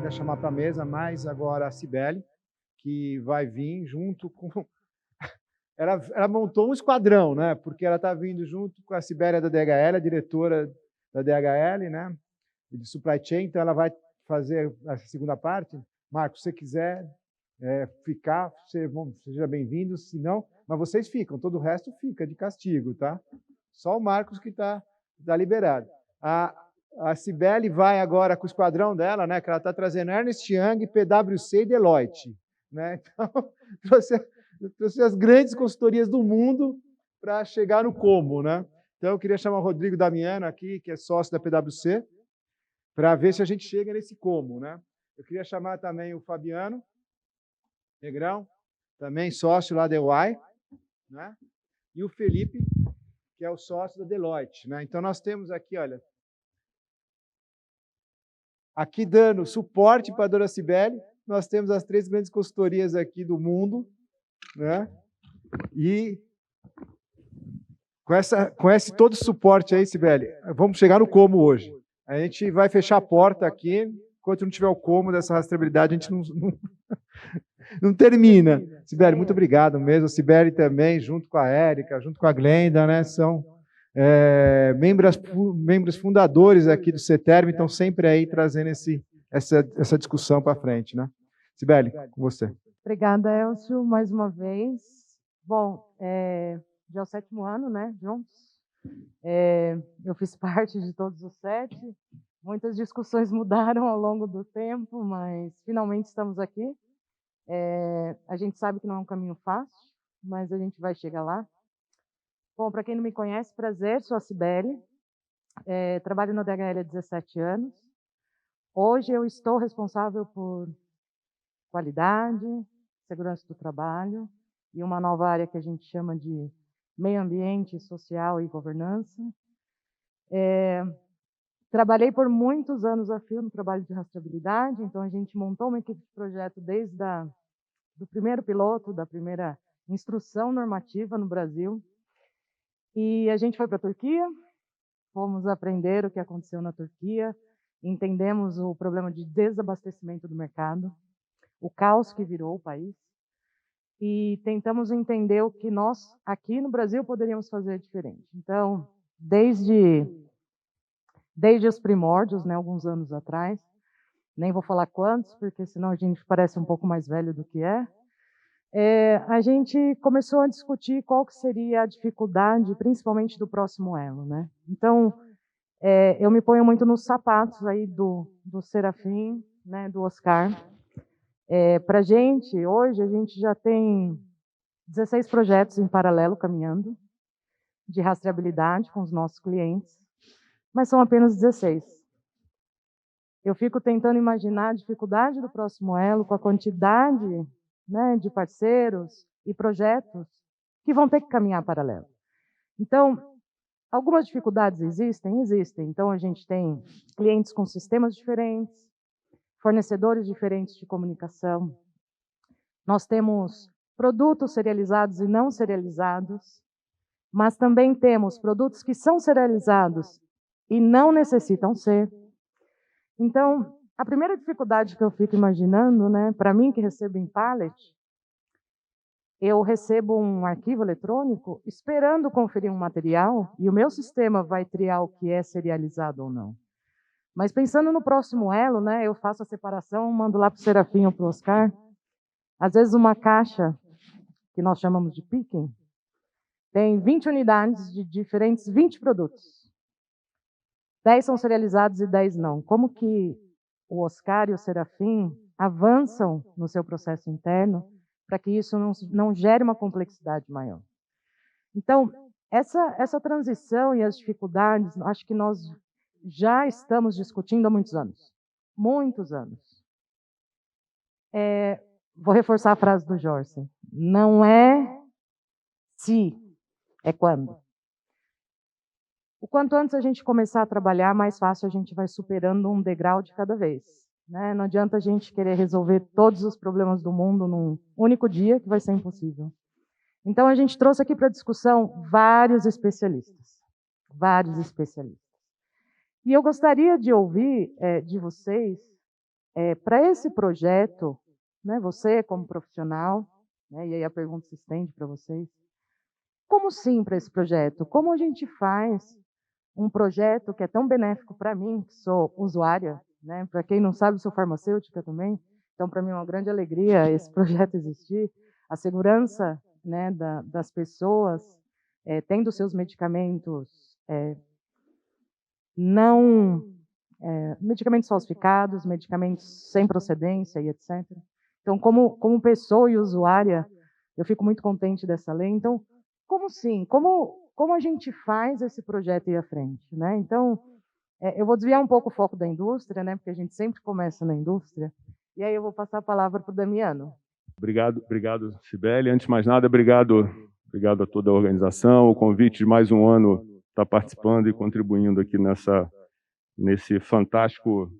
queria chamar para a mesa mais agora a Cibele, que vai vir junto com... Ela montou um esquadrão, né? Porque ela está vindo junto com a Cibele da DHL, a diretora da DHL, né? De supply chain, então ela vai fazer a segunda parte. Marcos, se você quiser ficar, seja bem-vindo, se não, mas vocês ficam, todo o resto fica de castigo, tá? Só o Marcos que está liberado. A Cibele vai agora com o esquadrão dela, né? Que ela está trazendo Ernst Young, PwC e Deloitte, né? Então, trouxe as grandes consultorias do mundo para chegar no como, né? Então, eu queria chamar o Rodrigo Damiano aqui, que é sócio da PwC, para ver se a gente chega nesse como, né? Eu queria chamar também o Fabiano Negrão, também sócio lá da EY, né? E o Felipe, que é o sócio da Deloitte, né? Então, nós temos aqui, olha, aqui dando suporte para a dona Cibele, nós temos as 3 grandes consultorias aqui do mundo, né? E com esse todo o suporte aí, Cibele, vamos chegar no como hoje. A gente vai fechar a porta aqui, enquanto não tiver o como dessa rastreabilidade, a gente não termina. Cibele, muito obrigado mesmo. A Cibele também, junto com a Érica, junto com a Glenda, né? São membros fundadores aqui do CETERM, estão sempre aí trazendo essa discussão para frente, né? Cibele, com você. Obrigada, Elcio, mais uma vez. Bom, já é o 7º ano, né, juntos. Eu fiz parte de todos os 7. Muitas discussões mudaram ao longo do tempo, mas finalmente estamos aqui. A gente sabe que não é um caminho fácil, mas a gente vai chegar lá. Bom, para quem não me conhece, prazer, sou a Cibele. Trabalho na DHL há 17 anos. Hoje eu estou responsável por qualidade, segurança do trabalho e uma nova área que a gente chama de meio ambiente, social e governança. Trabalhei por muitos anos a fio no trabalho de rastreabilidade, então a gente montou uma equipe de projeto desde do primeiro piloto, da primeira instrução normativa no Brasil. E a gente foi para a Turquia, fomos aprender o que aconteceu na Turquia, entendemos o problema de desabastecimento do mercado, o caos que virou o país, e tentamos entender o que nós, aqui no Brasil, poderíamos fazer diferente. Então, desde os primórdios, né, alguns anos atrás, nem vou falar quantos, porque senão a gente parece um pouco mais velho do que a gente começou a discutir qual que seria a dificuldade, principalmente do próximo elo, né? Então, eu me ponho muito nos sapatos aí do Serafim, né, do Oscar. Para a gente, hoje, a gente já tem 16 projetos em paralelo caminhando, de rastreabilidade com os nossos clientes, mas são apenas 16. Eu fico tentando imaginar a dificuldade do próximo elo com a quantidade, né, de parceiros e projetos que vão ter que caminhar paralelo. Então, algumas dificuldades existem? Existem. Então, a gente tem clientes com sistemas diferentes, fornecedores diferentes de comunicação. Nós temos produtos serializados e não serializados, mas também temos produtos que são serializados e não necessitam ser. Então, a primeira dificuldade que eu fico imaginando, né, para mim que recebo em pallet, eu recebo um arquivo eletrônico esperando conferir um material e o meu sistema vai triar o que é serializado ou não. Mas pensando no próximo elo, né, eu faço a separação, mando lá para o Serafim ou para o Oscar. Às vezes uma caixa, que nós chamamos de picking, tem 20 unidades de diferentes 20 produtos. 10 são serializados e 10 não. Como que o Oscar e o Serafim avançam no seu processo interno para que isso não gere uma complexidade maior? Então, essa transição e as dificuldades, acho que nós já estamos discutindo há muitos anos. Muitos anos. Vou reforçar a frase do Jorge. Não é se, é quando. O quanto antes a gente começar a trabalhar, mais fácil a gente vai superando um degrau de cada vez. Né? Não adianta a gente querer resolver todos os problemas do mundo num único dia, que vai ser impossível. Então, a gente trouxe aqui para discussão vários especialistas. Vários especialistas. E eu gostaria de ouvir de vocês Para esse projeto, né, você como profissional, né, e aí a pergunta se estende para vocês, como sim para esse projeto? Como a gente faz um projeto que é tão benéfico para mim, que sou usuária, né? Para quem não sabe, sou farmacêutica também, então para mim é uma grande alegria esse projeto existir. A segurança, né, das pessoas tendo seus medicamentos não medicamentos falsificados, medicamentos sem procedência e etc. Então, como pessoa e usuária, eu fico muito contente dessa lei. Então, como sim? Como a gente faz esse projeto ir à frente, né? Então, eu vou desviar um pouco o foco da indústria, né? Porque a gente sempre começa na indústria. E aí eu vou passar a palavra para o Damiano. Obrigado, Cibele. Antes de mais nada, obrigado a toda a organização, o convite de mais um ano estar participando e contribuindo aqui nesse fantástico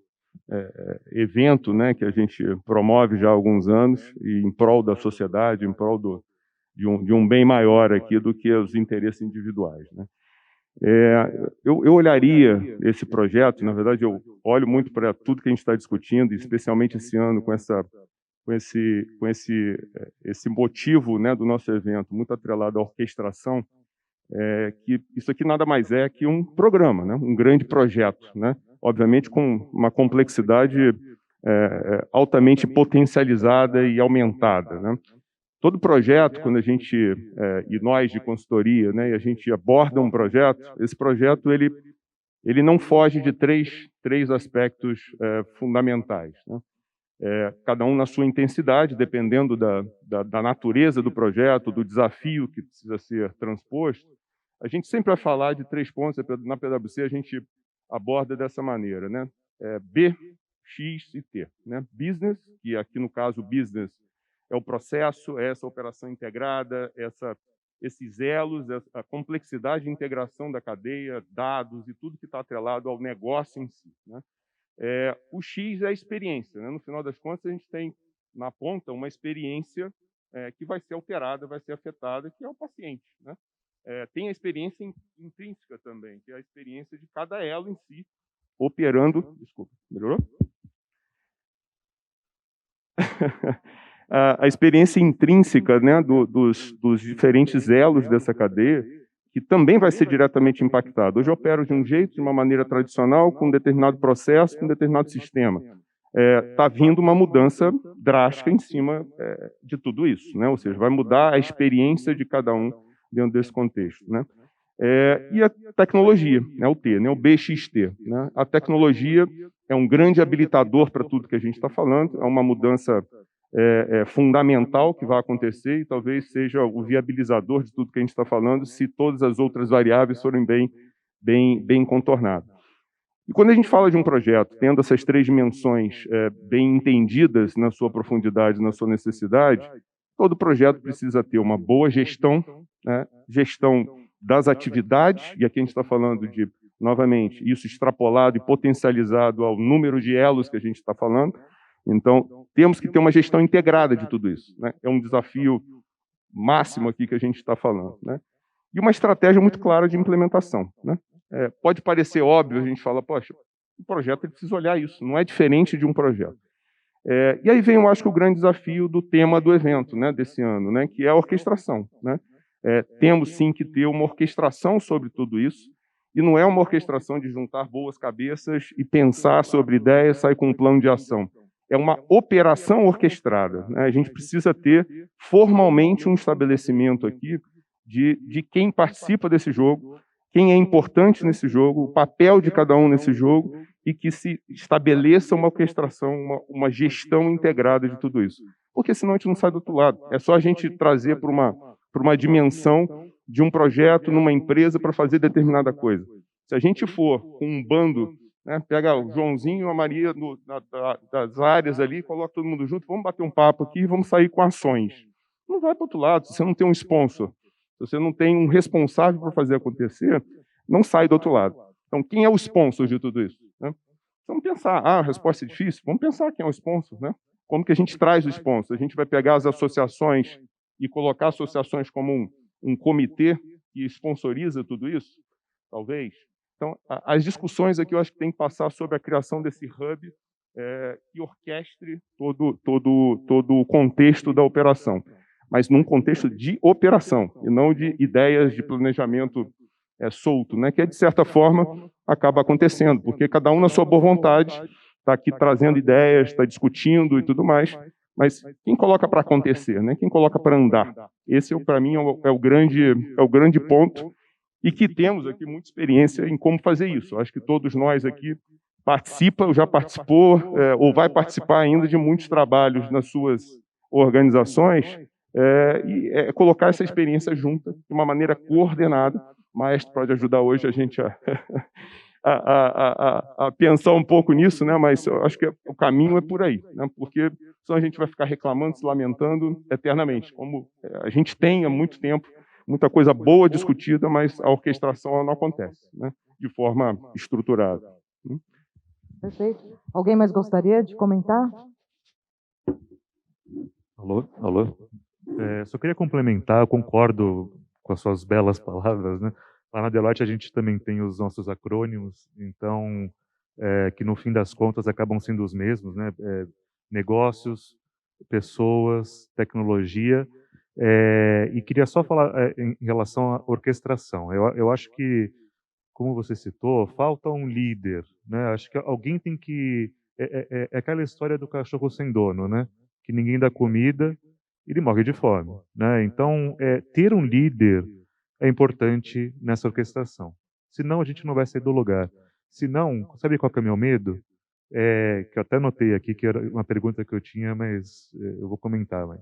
evento, né, que a gente promove já há alguns anos e em prol da sociedade, em prol de um bem maior aqui do que os interesses individuais, né? Eu olharia esse projeto, na verdade, eu olho muito para tudo que a gente está discutindo, especialmente esse ano com esse motivo, né, do nosso evento, muito atrelado à orquestração, que isso aqui nada mais é que um programa, né, um grande projeto, né, obviamente com uma complexidade altamente potencializada e aumentada, né. Todo projeto, quando a gente, e nós de consultoria, né, e a gente aborda um projeto, esse projeto ele não foge de três aspectos fundamentais, né. Cada um na sua intensidade, dependendo da natureza do projeto, do desafio que precisa ser transposto. A gente sempre vai falar de 3 pontos, na PwC a gente aborda dessa maneira, né? B, X e T, né? Business, que aqui no caso business é o processo, é essa operação integrada, esses elos, a complexidade de integração da cadeia, dados e tudo que está atrelado ao negócio em si, né? O X é a experiência, né? No final das contas, a gente tem na ponta uma experiência que vai ser alterada, vai ser afetada, que é o paciente, né? Tem a experiência intrínseca também, que é a experiência de cada elo em si, operando... Desculpa, melhorou? A experiência intrínseca, né, dos diferentes elos dessa cadeia, que também vai ser diretamente impactado. Hoje eu opero de um jeito, de uma maneira tradicional, com um determinado processo, com um determinado sistema. Está vindo uma mudança drástica em cima de tudo isso, né? Ou seja, vai mudar a experiência de cada um dentro desse contexto, né? E a tecnologia, né, o T, né, o BXT. Né? A tecnologia é um grande habilitador para tudo que a gente está falando, é uma mudança fundamental que vai acontecer e talvez seja o viabilizador de tudo que a gente está falando se todas as outras variáveis forem bem contornadas. E quando a gente fala de um projeto, tendo essas 3 dimensões bem entendidas na sua profundidade, na sua necessidade, todo projeto precisa ter uma boa gestão, né? Gestão das atividades, e aqui a gente está falando de, novamente, isso extrapolado e potencializado ao número de elos que a gente está falando. Então, temos que ter uma gestão integrada de tudo isso, né? É um desafio máximo aqui que a gente está falando, né? E uma estratégia muito clara de implementação, né? Pode parecer óbvio, a gente fala, poxa, o projeto ele precisa olhar isso, não é diferente de um projeto. E aí vem, eu acho que o grande desafio do tema do evento, né, desse ano, né, que é a orquestração, né? Temos sim que ter uma orquestração sobre tudo isso, e não é uma orquestração de juntar boas cabeças e pensar sobre ideias, sair com um plano de ação. É uma operação orquestrada, né? A gente precisa ter formalmente um estabelecimento aqui de quem participa desse jogo, quem é importante nesse jogo, o papel de cada um nesse jogo, e que se estabeleça uma orquestração, uma gestão integrada de tudo isso. Porque senão a gente não sai do outro lado. É só a gente trazer para uma dimensão de um projeto numa empresa para fazer determinada coisa. Se a gente for com um bando, né, pega o Joãozinho e a Maria das áreas ali, coloca todo mundo junto, vamos bater um papo aqui e vamos sair com ações. Não vai para o outro lado, se você não tem um sponsor, se você não tem um responsável para fazer acontecer, não sai do outro lado. Então, quem é o sponsor de tudo isso, né? Vamos pensar, a resposta é difícil? Vamos pensar quem é o sponsor, né? Como que a gente traz o sponsor? A gente vai pegar as associações e colocar associações como um comitê que sponsoriza tudo isso? Talvez. Então, as discussões aqui eu acho que tem que passar sobre a criação desse hub que orquestre todo o contexto da operação, mas num contexto de operação, e não de ideias de planejamento solto, né, que de certa forma acaba acontecendo, porque cada um na sua boa vontade está aqui trazendo ideias, está discutindo e tudo mais, mas quem coloca para acontecer, né? Quem coloca para andar? Esse, para mim, é o grande ponto, e que temos aqui muita experiência em como fazer isso. Acho que todos nós aqui participam, já participou, ou vai participar ainda de muitos trabalhos nas suas organizações, e colocar essa experiência junta de uma maneira coordenada. O Maestro pode ajudar hoje a gente a pensar um pouco nisso, né? Mas eu acho que o caminho é por aí, né? Porque senão a gente vai ficar reclamando, se lamentando eternamente. Como a gente tem há muito tempo, muita coisa boa discutida, mas a orquestração não acontece, né? De forma estruturada. Perfeito. Alguém mais gostaria de comentar? Alô? Alô? Só queria complementar, eu concordo com as suas belas palavras, né? Lá na Deloitte a gente também tem os nossos acrônimos, então, que no fim das contas acabam sendo os mesmos, né? Negócios, pessoas, tecnologia, e queria só falar em relação à orquestração. Eu acho que, como você citou, falta um líder, né? Acho que alguém tem que... É aquela história do cachorro sem dono, né? Que ninguém dá comida, ele morre de fome, né? Então, ter um líder é importante nessa orquestração. Senão, a gente não vai sair do lugar. Senão, sabe qual que é o meu medo? Que eu até notei aqui, que era uma pergunta que eu tinha, mas eu vou comentar. Mas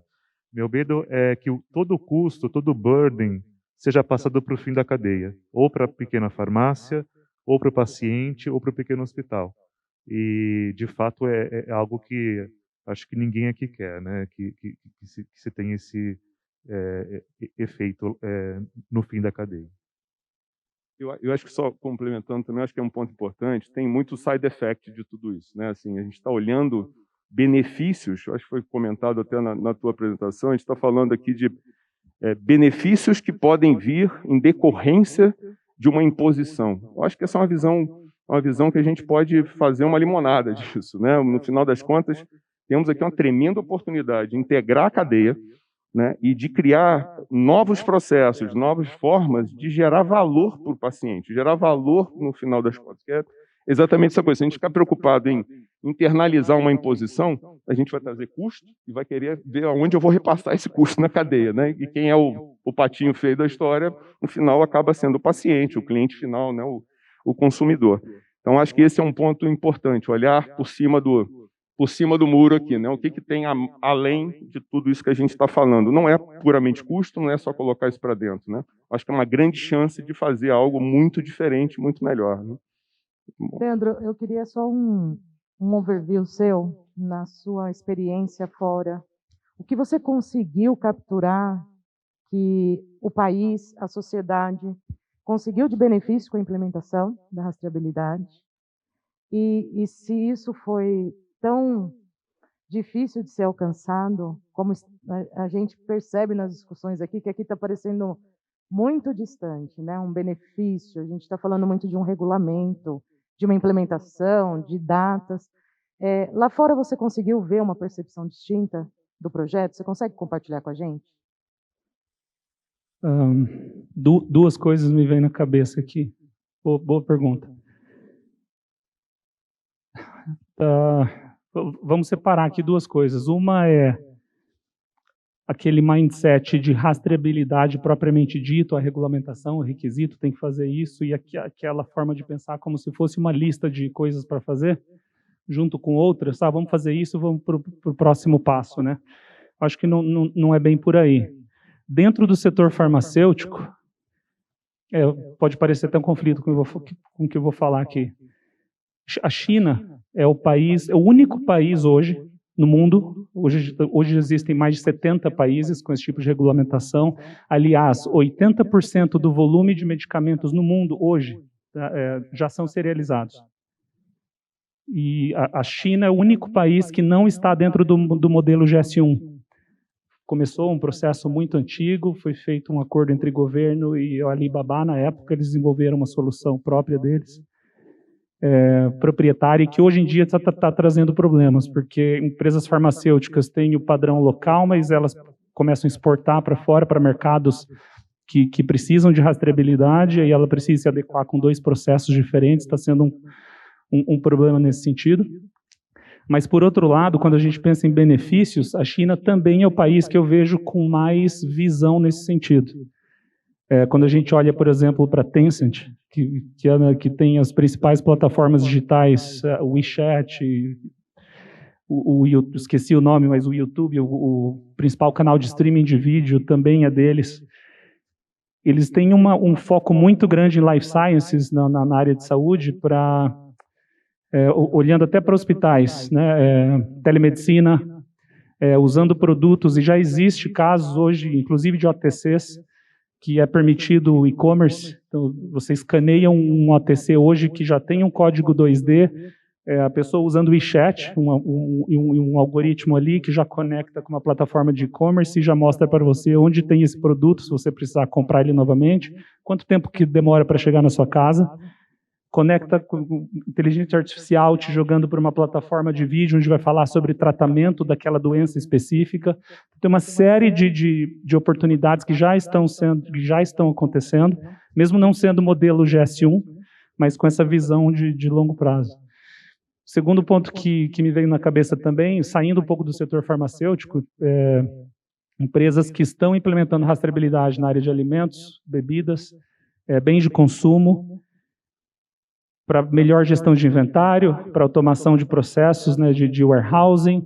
meu medo é que todo o custo, todo o burden, seja passado para o fim da cadeia. Ou para a pequena farmácia, ou para o paciente, ou para o pequeno hospital. E, de fato, é algo que acho que ninguém aqui quer, né? Que se tenha esse efeito no fim da cadeia. Eu acho que, só complementando também, acho que é um ponto importante, tem muito side effect de tudo isso, né? Assim, a gente está olhando benefícios, acho que foi comentado até na tua apresentação, a gente está falando aqui de benefícios que podem vir em decorrência de uma imposição. Eu acho que essa é uma visão que a gente pode fazer uma limonada disso, né? No final das contas, temos aqui uma tremenda oportunidade de integrar a cadeia, né, e de criar novos processos, novas formas de gerar valor para o paciente, gerar valor no final das contas, que é exatamente essa coisa. Se a gente ficar preocupado em internalizar uma imposição, a gente vai trazer custo e vai querer ver aonde eu vou repassar esse custo na cadeia, né? E quem é o patinho feio da história, no final acaba sendo o paciente, o cliente final, né, o consumidor. Então, acho que esse é um ponto importante, olhar por cima do muro aqui, né? O que tem além de tudo isso que a gente está falando. Não é puramente custo, não é só colocar isso para dentro, né? Acho que é uma grande chance de fazer algo muito diferente, muito melhor, né? Pedro, eu queria só um overview seu, na sua experiência fora. O que você conseguiu capturar que o país, a sociedade, conseguiu de benefício com a implementação da rastreabilidade? E se isso foi tão difícil de ser alcançado, como a gente percebe nas discussões aqui, que aqui está parecendo muito distante, né? Um benefício, a gente está falando muito de um regulamento, de uma implementação, de datas. Lá fora você conseguiu ver uma percepção distinta do projeto? Você consegue compartilhar com a gente? Duas coisas me vêm na cabeça aqui. Boa pergunta. Vamos separar aqui duas coisas. Uma é aquele mindset de rastreabilidade propriamente dito, a regulamentação, o requisito, tem que fazer isso, e aquela forma de pensar como se fosse uma lista de coisas para fazer, junto com outras, vamos fazer isso, vamos para o próximo passo, né? Acho que não é bem por aí. Dentro do setor farmacêutico, pode parecer até um conflito com o que eu vou falar aqui. A China é o único país hoje no mundo, hoje existem mais de 70 países com esse tipo de regulamentação. Aliás, 80% do volume de medicamentos no mundo hoje já são serializados. E a China é o único país que não está dentro do modelo GS1. Começou um processo muito antigo, foi feito um acordo entre governo e o Alibaba na época, eles desenvolveram uma solução própria deles. proprietária e que hoje em dia está trazendo problemas, porque empresas farmacêuticas têm o padrão local, mas elas começam a exportar para fora, para mercados que precisam de rastreabilidade, e ela precisa se adequar com 2 processos diferentes, está sendo um problema nesse sentido. Mas, por outro lado, quando a gente pensa em benefícios, a China também é o país que eu vejo com mais visão nesse sentido. Quando a gente olha, por exemplo, para a Tencent, que tem as principais plataformas digitais, o WeChat, esqueci o nome, mas o YouTube, o principal canal de streaming de vídeo também é deles. Eles têm um foco muito grande em life sciences na área de saúde, olhando até para hospitais, né, telemedicina, usando produtos, e já existe casos hoje, inclusive de OTCs, que é permitido o e-commerce. Então, você escaneia um OTC hoje que já tem um código 2D, a pessoa usando o WeChat, um algoritmo ali que já conecta com uma plataforma de e-commerce e já mostra para você onde tem esse produto, se você precisar comprar ele novamente, quanto tempo que demora para chegar na sua casa. Conecta com inteligência artificial te jogando por uma plataforma de vídeo onde vai falar sobre tratamento daquela doença específica. Tem uma série de oportunidades que já estão acontecendo, mesmo não sendo modelo GS1, mas com essa visão de longo prazo. O segundo ponto que me veio na cabeça também, saindo um pouco do setor farmacêutico, empresas que estão implementando rastreabilidade na área de alimentos, bebidas, bens de consumo, para melhor gestão de inventário, para automação de processos, né, de warehousing,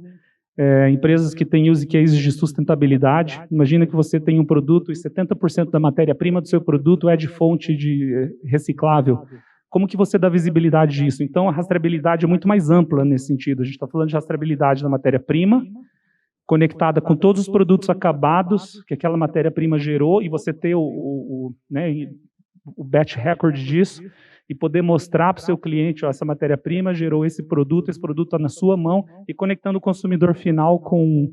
empresas que têm use cases de sustentabilidade. Imagina que você tem um produto e 70% da matéria-prima do seu produto é de fonte reciclável. Como que você dá visibilidade disso? Então, a rastreabilidade é muito mais ampla nesse sentido. A gente está falando de rastreabilidade da matéria-prima, conectada com todos os produtos acabados que aquela matéria-prima gerou, e você ter o batch record disso, e poder mostrar para o seu cliente, essa matéria-prima gerou esse produto está na sua mão, e conectando o consumidor final com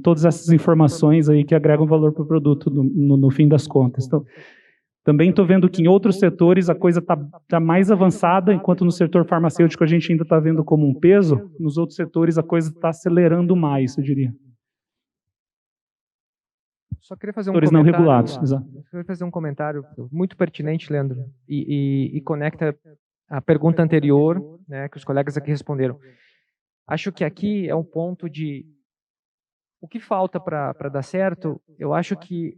todas essas informações aí que agregam valor para o produto no fim das contas. Então, também estou vendo que em outros setores a coisa está mais avançada, enquanto no setor farmacêutico a gente ainda está vendo como um peso, nos outros setores a coisa está acelerando mais, eu diria. Só queria fazer um setores comentário. Não regulados, exato. Queria fazer um comentário muito pertinente, Leandro, e conecta a pergunta anterior, né, que os colegas aqui responderam. Acho que aqui é um ponto de o que falta para dar certo. Eu acho que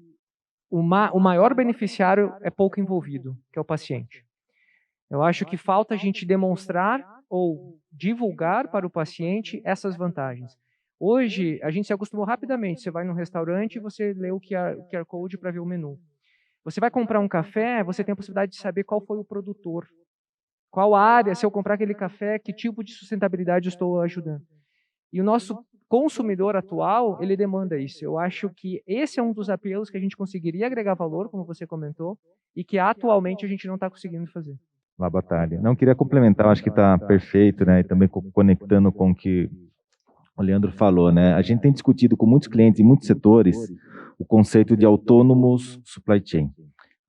o maior beneficiário é pouco envolvido, que é o paciente. Eu acho que falta a gente demonstrar ou divulgar para o paciente essas vantagens. Hoje, a gente se acostumou rapidamente. Você vai num restaurante e você lê o QR Code para ver o menu. Você vai comprar um café, você tem a possibilidade de saber qual foi o produtor, qual área, se eu comprar aquele café, que tipo de sustentabilidade eu estou ajudando. E o nosso consumidor atual, ele demanda isso. Eu acho que esse é um dos apelos que a gente conseguiria agregar valor, como você comentou, e que atualmente a gente não está conseguindo fazer. Lá, batalha. Não, queria complementar, acho que está perfeito, né? E também conectando com o que o Leandro falou, né? A gente tem discutido com muitos clientes em muitos setores o conceito de autônomos supply chain,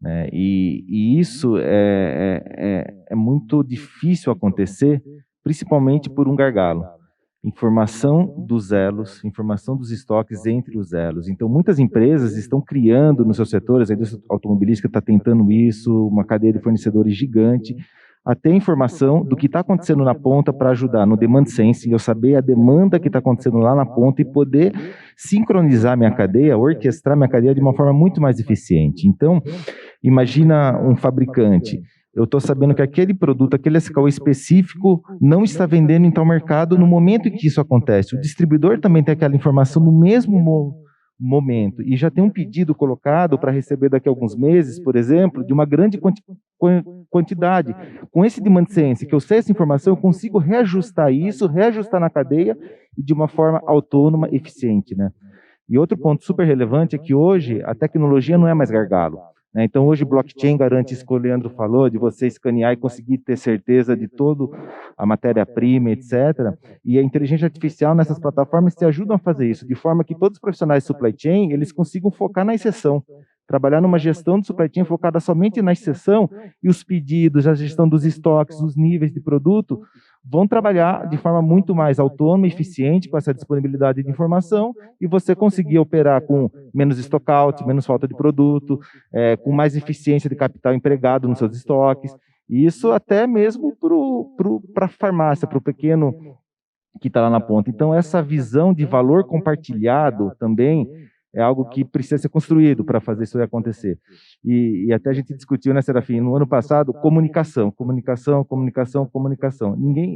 né? E isso é muito difícil acontecer, principalmente por um gargalo. Informação dos elos, informação dos estoques entre os elos. Então, muitas empresas estão criando nos seus setores, a indústria automobilística está tentando isso, uma cadeia de fornecedores gigante, até informação do que está acontecendo na ponta para ajudar no demand sensing, eu saber a demanda que está acontecendo lá na ponta e poder sincronizar minha cadeia, orquestrar minha cadeia de uma forma muito mais eficiente. Então, imagina um fabricante, eu estou sabendo que aquele produto, aquele SKU específico não está vendendo em tal mercado no momento em que isso acontece. O distribuidor também tem aquela informação no mesmo momento e já tem um pedido colocado para receber daqui a alguns meses, por exemplo, de uma grande quantidade. Com esse demand sense, que eu sei essa informação, eu consigo reajustar isso, reajustar na cadeia e de uma forma autônoma, eficiente, né? E outro ponto super relevante é que hoje a tecnologia não é mais gargalo. Então, hoje, blockchain garante isso que o Leandro falou, de você escanear e conseguir ter certeza de toda a matéria-prima, etc. E a inteligência artificial nessas plataformas te ajudam a fazer isso, de forma que todos os profissionais de supply chain, eles consigam focar na exceção. Trabalhar numa gestão de supply chain focada somente na exceção e os pedidos, a gestão dos estoques, os níveis de produto, vão trabalhar de forma muito mais autônoma e eficiente com essa disponibilidade de informação e você conseguir operar com menos stockout, menos falta de produto, com mais eficiência de capital empregado nos seus estoques. E isso até mesmo para a farmácia, para o pequeno que está lá na ponta. Então, essa visão de valor compartilhado também é algo que precisa ser construído para fazer isso acontecer. E até a gente discutiu, né, Serafim, no ano passado, comunicação.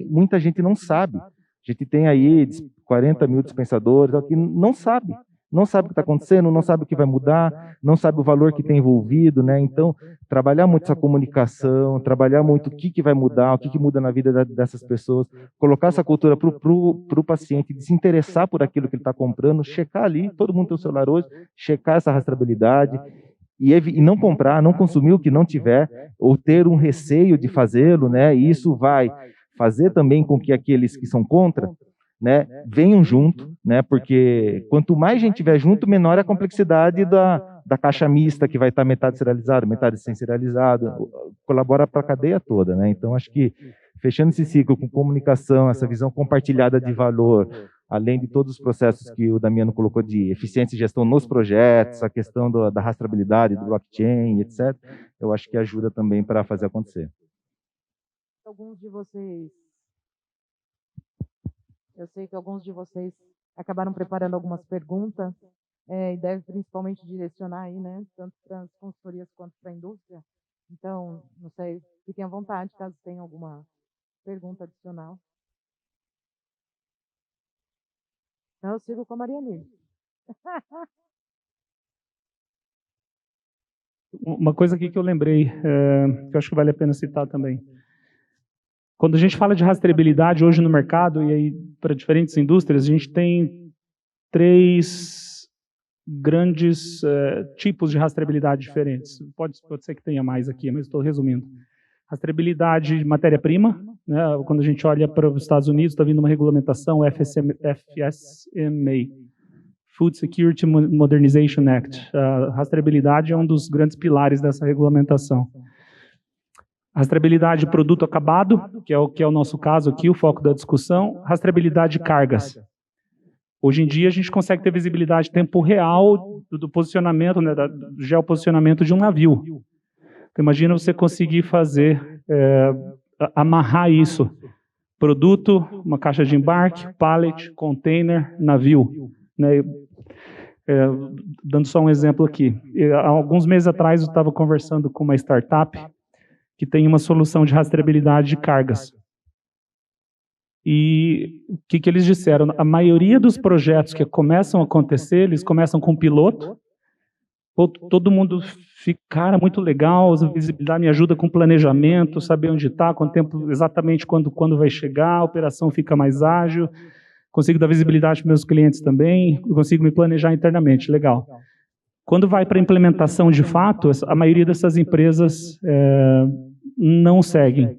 Muita gente não sabe. A gente tem aí 40 mil dispensadores que não sabe o que está acontecendo, não sabe o que vai mudar, não sabe o valor que tem envolvido, né? Então, trabalhar muito essa comunicação, trabalhar muito o que vai mudar, o que muda na vida dessas pessoas, colocar essa cultura para o paciente, de se interessar por aquilo que ele está comprando, checar ali, todo mundo tem o celular hoje, checar essa rastreabilidade e não comprar, não consumir o que não tiver, ou ter um receio de fazê-lo, né? E isso vai fazer também com que aqueles que são contra, né, venham junto, né, porque quanto mais gente tiver junto, menor é a complexidade da caixa mista, que vai estar metade serializada, metade sem serializado, colabora para a cadeia toda, né? Então, acho que fechando esse ciclo com comunicação, essa visão compartilhada de valor, além de todos os processos que o Damiano colocou de eficiência e gestão nos projetos, a questão da rastreabilidade, do blockchain, etc., eu acho que ajuda também para fazer acontecer. Alguns de vocês... Eu sei que alguns de vocês acabaram preparando algumas perguntas e deve principalmente direcionar aí, né, tanto para as consultorias quanto para a indústria. Então, não sei, fiquem à vontade caso tenham alguma pergunta adicional. Então, eu sigo com a Mariane. Uma coisa aqui que eu lembrei, que eu acho que vale a pena citar também. Quando a gente fala de rastreabilidade hoje no mercado, e aí para diferentes indústrias, a gente tem 3 grandes tipos de rastreabilidade diferentes. Pode ser que tenha mais aqui, mas estou resumindo. Rastreabilidade de matéria-prima, né? Quando a gente olha para os Estados Unidos, está vindo uma regulamentação, FSMA, Food Security Modernization Act. A rastreabilidade é um dos grandes pilares dessa regulamentação. Rastreabilidade de produto acabado, que é o nosso caso aqui, o foco da discussão. Rastreabilidade de cargas. Hoje em dia a gente consegue ter visibilidade em tempo real do posicionamento, né, do geoposicionamento de um navio. Então, imagina você conseguir fazer, amarrar isso. Produto, uma caixa de embarque, pallet, container, navio. Né? Dando só um exemplo aqui. Há alguns meses atrás eu estava conversando com uma startup que tem uma solução de rastreabilidade de cargas. E o que eles disseram? A maioria dos projetos que começam a acontecer, eles começam com um piloto, todo mundo fica, cara, muito legal, a visibilidade me ajuda com planejamento, saber onde está, quanto tempo, exatamente quando vai chegar, a operação fica mais ágil, consigo dar visibilidade para meus clientes também, consigo me planejar internamente, legal. Quando vai para a implementação de fato, a maioria dessas empresas não seguem.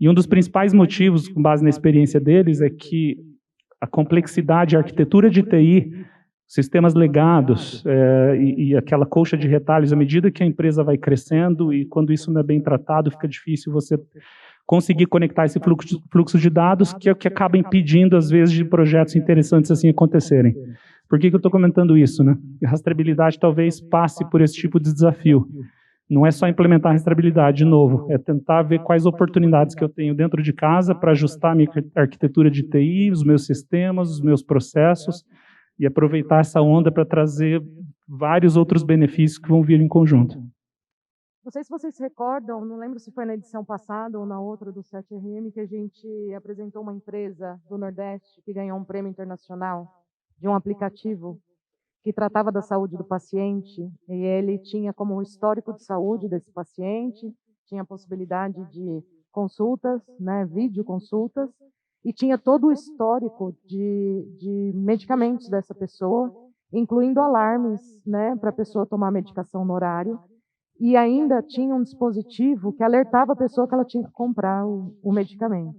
E um dos principais motivos, com base na experiência deles, é que a complexidade, a arquitetura de TI, sistemas legados e aquela colcha de retalhos, à medida que a empresa vai crescendo e quando isso não é bem tratado, fica difícil você conseguir conectar esse fluxo de dados, que é o que acaba impedindo, às vezes, de projetos interessantes assim acontecerem. Por que eu estou comentando isso, né? A rastreabilidade talvez passe por esse tipo de desafio. Não é só implementar a rastreabilidade de novo, é tentar ver quais oportunidades que eu tenho dentro de casa para ajustar a minha arquitetura de TI, os meus sistemas, os meus processos, e aproveitar essa onda para trazer vários outros benefícios que vão vir em conjunto. Não sei se vocês se recordam, não lembro se foi na edição passada ou na outra do 7RM, que a gente apresentou uma empresa do Nordeste que ganhou um prêmio internacional de um aplicativo que tratava da saúde do paciente, e ele tinha como histórico de saúde desse paciente, tinha a possibilidade de consultas, né, videoconsultas, e tinha todo o histórico de medicamentos dessa pessoa, incluindo alarmes, né, para a pessoa tomar medicação no horário, e ainda tinha um dispositivo que alertava a pessoa que ela tinha que comprar o medicamento.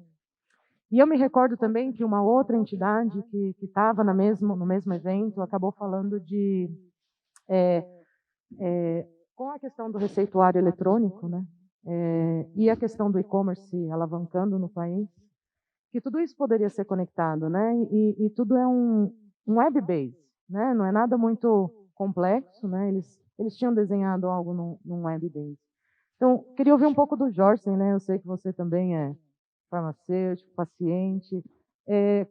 E eu me recordo também que uma outra entidade que estava no mesmo evento acabou falando Com a questão do receituário eletrônico, né, e a questão do e-commerce alavancando no país, que tudo isso poderia ser conectado, né, e tudo é um web-based, né, não é nada muito complexo, né, eles tinham desenhado algo num web-based. Então, queria ouvir um pouco do Jorsen, né, eu sei que você também é farmacêutico, paciente.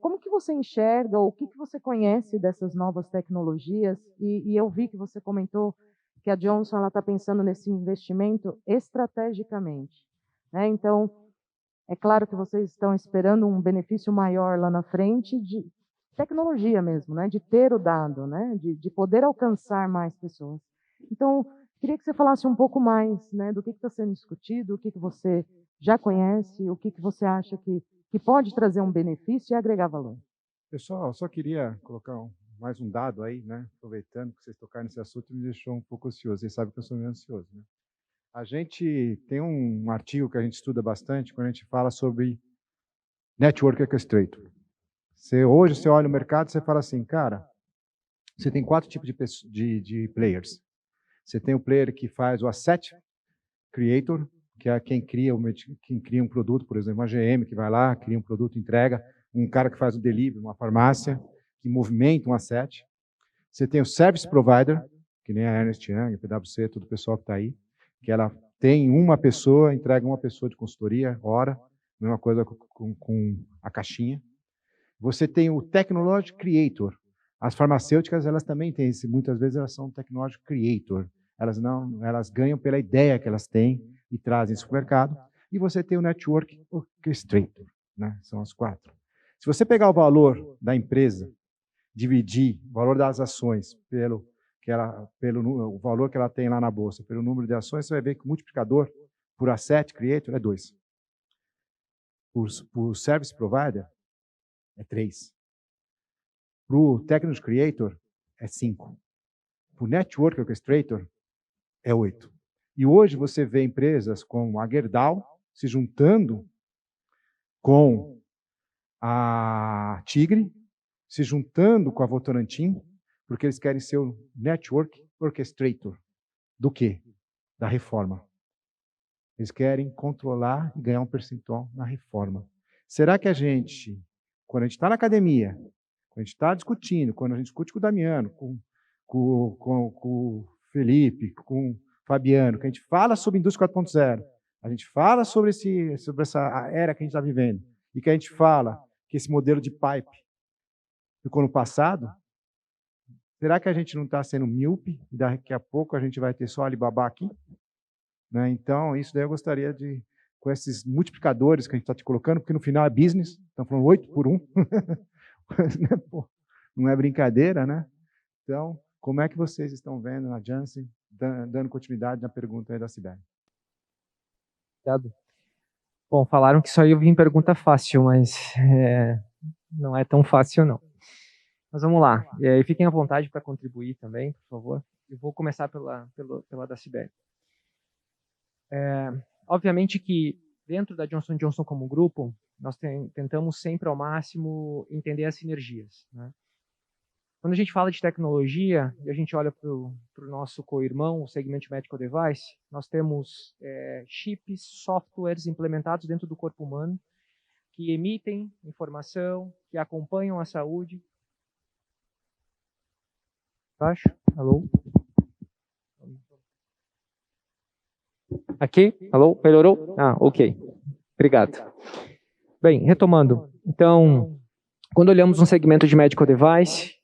Como que você enxerga, ou o que você conhece dessas novas tecnologias? E eu vi que você comentou que a Johnson está pensando nesse investimento estrategicamente, né? Então, é claro que vocês estão esperando um benefício maior lá na frente de tecnologia mesmo, né? De ter o dado, né? De poder alcançar mais pessoas. Então, queria que você falasse um pouco mais, né? Do que está sendo discutido, o que você já conhece, o que você acha que pode trazer um benefício e agregar valor. Pessoal, só queria colocar mais um dado aí, né? Aproveitando que vocês tocaram nesse assunto, me deixou um pouco ansioso. Vocês sabem que eu sou meio ansioso, né? A gente tem um artigo que a gente estuda bastante quando a gente fala sobre Network Orchestrator. Hoje você olha o mercado e você fala assim, cara, você tem 4 tipos de players. Você tem o player que faz o Asset Creator, que é quem cria um produto, por exemplo, uma GM que vai lá, cria um produto, entrega, um cara que faz o delivery, uma farmácia, que movimenta um asset. Você tem o Service Provider, que nem a Ernst Young, a PwC, todo o pessoal que está aí, que ela tem uma pessoa, entrega uma pessoa de consultoria, hora, mesma coisa com a caixinha. Você tem o Technology Creator. As farmacêuticas, elas também têm esse, muitas vezes elas são Technology Creator. Elas ganham pela ideia que elas têm e trazem isso para o mercado. E você tem o Network Orchestrator, né? São as 4. Se você pegar o valor da empresa, dividir o valor das ações pelo o valor que ela tem lá na bolsa, pelo número de ações, você vai ver que o multiplicador por Asset Creator é 2. Por Service Provider é 3. Para o Technology Creator é 5. Para o Network Orchestrator é 8. E hoje você vê empresas como a Gerdau se juntando com a Tigre, se juntando com a Votorantim, porque eles querem ser o Network Orchestrator. Do quê? Da reforma. Eles querem controlar e ganhar um percentual na reforma. Será que a gente, quando a gente está na academia, quando a gente está discutindo, quando a gente discute com o Damiano, com o Felipe, com o Fabiano, que a gente fala sobre indústria 4.0, a gente fala sobre essa era que a gente está vivendo, e que a gente fala que esse modelo de pipe ficou no passado, será que a gente não está sendo míope e daqui a pouco a gente vai ter só Alibaba aqui? Né? Então, isso daí eu gostaria de, com esses multiplicadores que a gente está te colocando, porque no final é business, estão falando 8 por 1, não é brincadeira, né? Então, como é que vocês estão vendo na Janssen, dando continuidade na pergunta aí da Sibeli? Obrigado. Bom, falaram que só ia vir pergunta fácil, mas não é tão fácil, não. Mas vamos lá. E fiquem à vontade para contribuir também, por favor. Eu vou começar pela da Sibeli. Obviamente que dentro da Johnson & Johnson como grupo, nós tentamos sempre ao máximo entender as sinergias, né? Quando a gente fala de tecnologia e a gente olha para o nosso co-irmão, o segmento de medical device, nós temos chips, softwares implementados dentro do corpo humano que emitem informação, que acompanham a saúde. Baixo? Alô? Aqui? Alô? Melhorou? Ah, ok. Obrigado. Bem, retomando. Então, quando olhamos um segmento de medical device,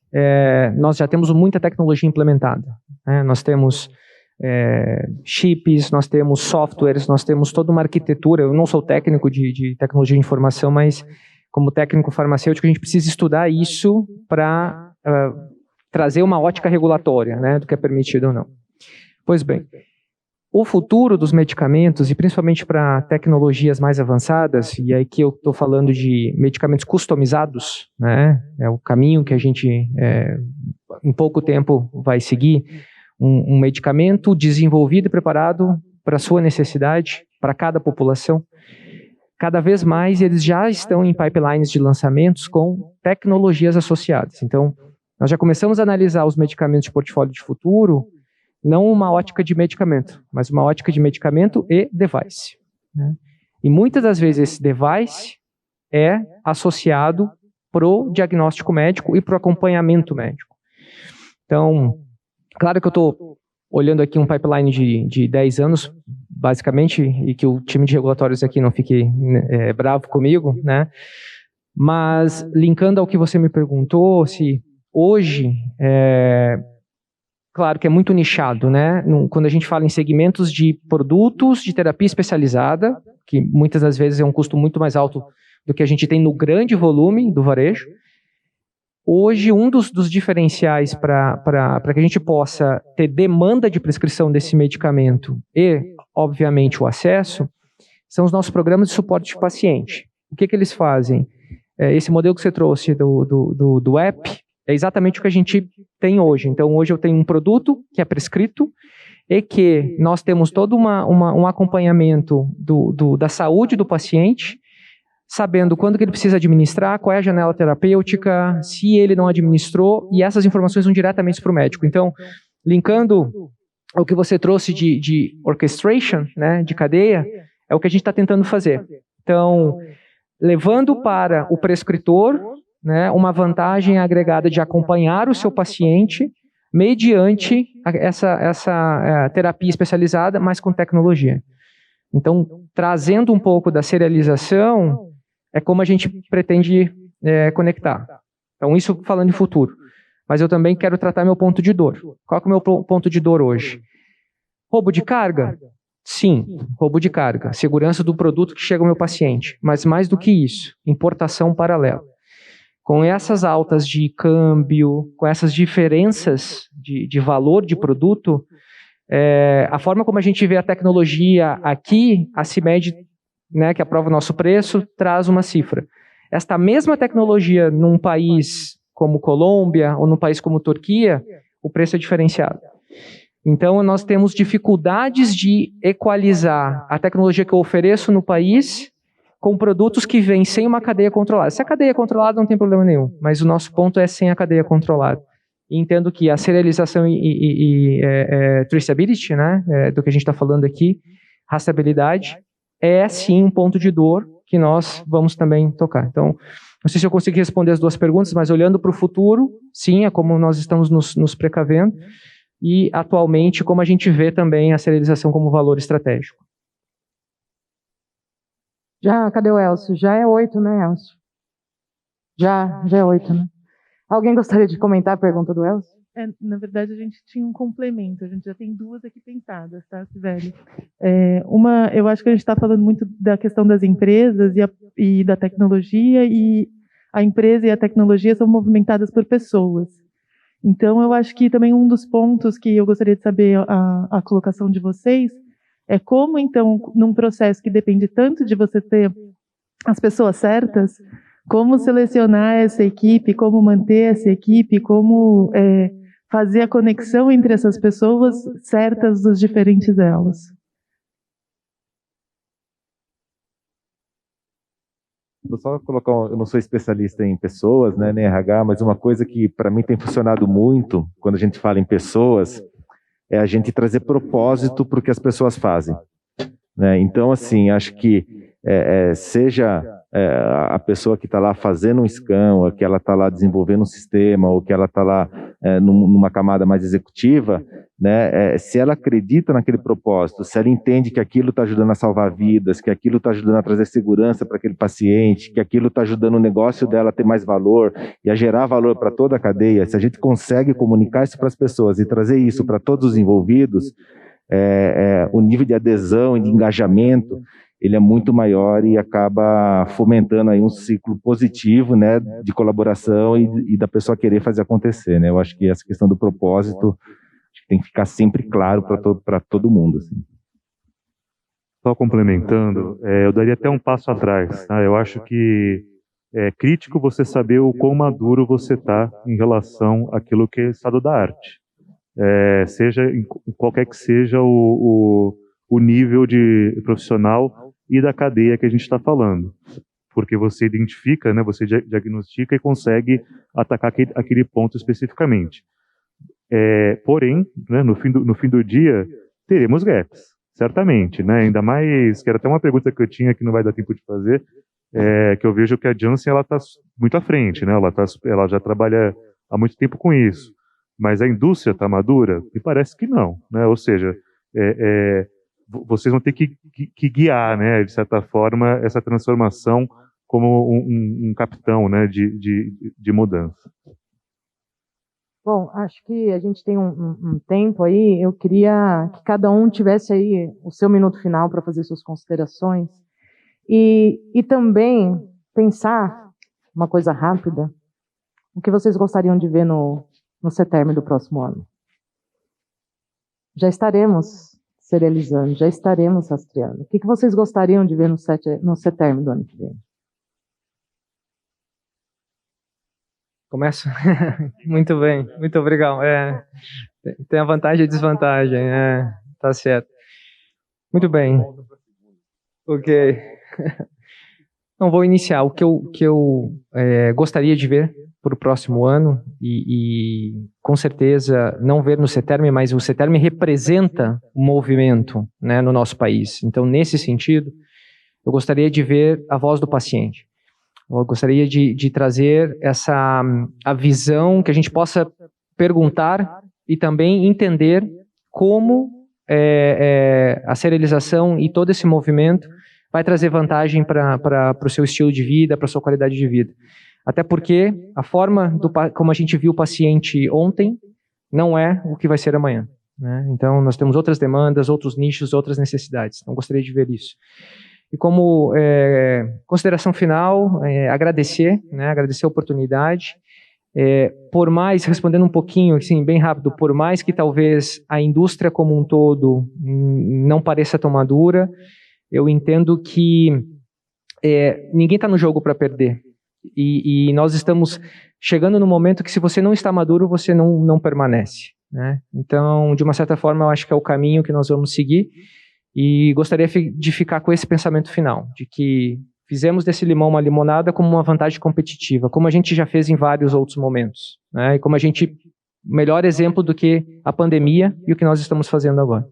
nós já temos muita tecnologia implementada, né? Nós temos chips, nós temos softwares, nós temos toda uma arquitetura. Eu não sou técnico de tecnologia de informação, mas como técnico farmacêutico a gente precisa estudar isso para trazer uma ótica regulatória, né, do que é permitido ou não. Pois bem, o futuro dos medicamentos, e principalmente para tecnologias mais avançadas, e aí que eu estou falando de medicamentos customizados, né, é o caminho que a gente, em pouco tempo, vai seguir, um medicamento desenvolvido e preparado para a sua necessidade, para cada população. Cada vez mais eles já estão em pipelines de lançamentos com tecnologias associadas. Então, nós já começamos a analisar os medicamentos de portfólio de futuro Não uma ótica de medicamento, mas uma ótica de medicamento e device, né? E muitas das vezes esse device é associado para o diagnóstico médico e para o acompanhamento médico. Então, claro que eu estou olhando aqui um pipeline de 10 anos, basicamente, e que o time de regulatórios aqui não fique bravo comigo, né? Mas, linkando ao que você me perguntou, se hoje, claro que é muito nichado, né? Quando a gente fala em segmentos de produtos de terapia especializada, que muitas das vezes é um custo muito mais alto do que a gente tem no grande volume do varejo, hoje um dos diferenciais para que a gente possa ter demanda de prescrição desse medicamento e, obviamente, o acesso, são os nossos programas de suporte de paciente. O que eles fazem? Esse modelo que você trouxe do app é exatamente o que a gente tem hoje. Então, hoje eu tenho um produto que é prescrito e que nós temos todo um acompanhamento da saúde do paciente, sabendo quando que ele precisa administrar, qual é a janela terapêutica, se ele não administrou, e essas informações vão diretamente para o médico. Então, linkando o que você trouxe de orchestration, né, de cadeia, é o que a gente está tentando fazer. Então, levando para o prescritor, né, uma vantagem agregada de acompanhar o seu paciente mediante essa terapia especializada, mas com tecnologia. Então, trazendo um pouco da serialização, é como a gente pretende conectar. Então, isso falando em futuro. Mas eu também quero tratar meu ponto de dor. Qual que é o meu ponto de dor hoje? Roubo de carga? Sim, roubo de carga. Segurança do produto que chega ao meu paciente. Mas mais do que isso, importação paralela. Com essas altas de câmbio, com essas diferenças de valor de produto, a forma como a gente vê a tecnologia aqui, a CIMED, né, que aprova o nosso preço, traz uma cifra. Esta mesma tecnologia num país como Colômbia ou num país como Turquia, o preço é diferenciado. Então, nós temos dificuldades de equalizar a tecnologia que eu ofereço no país com produtos que vêm sem uma cadeia controlada. Se a cadeia é controlada, não tem problema nenhum, mas o nosso ponto é sem a cadeia controlada. E entendo que a serialização e traceability, né, do que a gente está falando aqui, rastreabilidade, é sim um ponto de dor que nós vamos também tocar. Então, não sei se eu consigo responder as duas perguntas, mas olhando para o futuro, sim, é como nós estamos nos precavendo, e atualmente como a gente vê também a serialização como valor estratégico. Cadê o Elcio? Já é 8, né, Elcio? Já é 8, né? Alguém gostaria de comentar a pergunta do Elcio? Na verdade, a gente tinha um complemento, a gente já tem duas aqui pensadas, tá, Sibeli? Eu acho que a gente está falando muito da questão das empresas e da tecnologia, e a empresa e a tecnologia são movimentadas por pessoas. Então, eu acho que também um dos pontos que eu gostaria de saber a colocação de vocês é como, então, num processo que depende tanto de você ter as pessoas certas, como selecionar essa equipe, como manter essa equipe, como fazer a conexão entre essas pessoas certas dos diferentes elos. Vou só colocar, eu não sou especialista em pessoas, né, nem RH, mas uma coisa que para mim tem funcionado muito quando a gente fala em pessoas é a gente trazer propósito para o que as pessoas fazem, né? Então, assim, acho que seja a pessoa que está lá fazendo um scan, ou que ela está lá desenvolvendo um sistema, ou que ela está lá numa camada mais executiva, né, se ela acredita naquele propósito, se ela entende que aquilo está ajudando a salvar vidas, que aquilo está ajudando a trazer segurança para aquele paciente, que aquilo está ajudando o negócio dela a ter mais valor e a gerar valor para toda a cadeia, se a gente consegue comunicar isso para as pessoas e trazer isso para todos os envolvidos, o nível de adesão e de engajamento ele é muito maior e acaba fomentando aí um ciclo positivo, né, de colaboração e da pessoa querer fazer acontecer, né? Eu acho que essa questão do propósito tem que ficar sempre claro para todo mundo, assim. Só complementando, eu daria até um passo atrás, tá? Eu acho que é crítico você saber o quão maduro você está em relação àquilo que é estado da arte. Seja em qualquer que seja o nível de profissional e da cadeia que a gente está falando. Porque você identifica, né, você diagnostica e consegue atacar aquele ponto especificamente. Porém, né, no fim do dia, teremos gaps, certamente, né? Ainda mais, que era até uma pergunta que eu tinha que não vai dar tempo de fazer, que eu vejo que a Janssen ela está muito à frente, né? Ela já trabalha há muito tempo com isso, mas a indústria está madura? Me parece que não, né? Ou seja, vocês vão ter que guiar, né, de certa forma, essa transformação como um capitão, né, de mudança. Bom, acho que a gente tem um tempo aí. Eu queria que cada um tivesse aí o seu minuto final para fazer suas considerações e também pensar uma coisa rápida, o que vocês gostariam de ver no CETERM do próximo ano. Já estaremos serializando, já estaremos rastreando. O que vocês gostariam de ver no CETERM do ano que vem? Começo? Muito bem, muito obrigado. Tem a vantagem e a desvantagem, tá certo. Muito bem. Ok. Não, vou iniciar. O que eu gostaria de ver para o próximo ano, e com certeza não ver no CETERM, mas o CETERM representa o movimento, né, no nosso país. Então, nesse sentido, eu gostaria de ver a voz do paciente. Eu gostaria de trazer a visão que a gente possa perguntar e também entender como a serialização e todo esse movimento vai trazer vantagem para o seu estilo de vida, para a sua qualidade de vida. Até porque a forma como a gente viu o paciente ontem não é o que vai ser amanhã, né? Então, nós temos outras demandas, outros nichos, outras necessidades. Então, gostaria de ver isso. E como consideração final, agradecer a oportunidade. Por mais, respondendo um pouquinho, assim, bem rápido, por mais que talvez a indústria como um todo não pareça tão madura, eu entendo que ninguém está no jogo para perder. E nós estamos chegando no momento que, se você não está maduro, você não permanece, né? Então, de uma certa forma, eu acho que é o caminho que nós vamos seguir. E gostaria de ficar com esse pensamento final, de que fizemos desse limão uma limonada como uma vantagem competitiva, como a gente já fez em vários outros momentos, né? E como melhor exemplo do que a pandemia e o que nós estamos fazendo agora.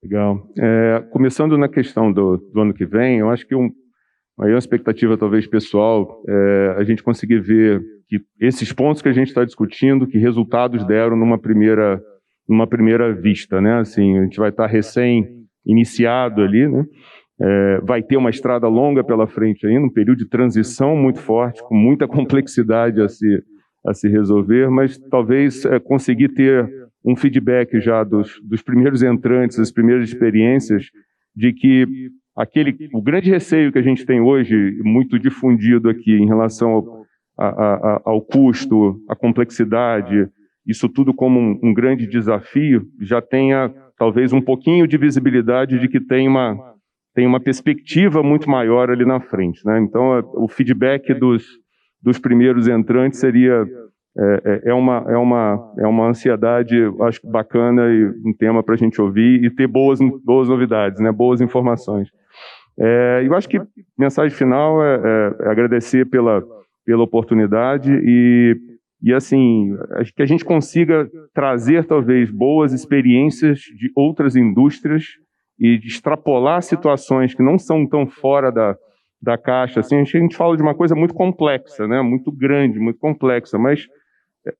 Legal. Começando na questão do ano que vem, eu acho que uma maior expectativa, talvez pessoal, a gente conseguir ver que esses pontos que a gente está discutindo, que resultados deram numa primeira vista, né? Assim, a gente vai estar recém-iniciado ali, né? Vai ter uma estrada longa pela frente ainda, um período de transição muito forte, com muita complexidade a se resolver, mas talvez conseguir ter um feedback já dos primeiros entrantes, das primeiras experiências, de que o grande receio que a gente tem hoje, muito difundido aqui em relação ao custo, à complexidade, isso tudo como um grande desafio, já tenha talvez um pouquinho de visibilidade de que tem uma perspectiva muito maior ali na frente, né? Então, o feedback dos primeiros entrantes seria uma ansiedade, acho que bacana, e um tema para a gente ouvir e ter boas novidades, né? Boas informações. Eu acho que a mensagem final é agradecer pela oportunidade e assim, acho que a gente consiga trazer talvez boas experiências de outras indústrias e de extrapolar situações que não são tão fora da caixa. Assim, a gente fala de uma coisa muito complexa, né? Muito grande, muito complexa, mas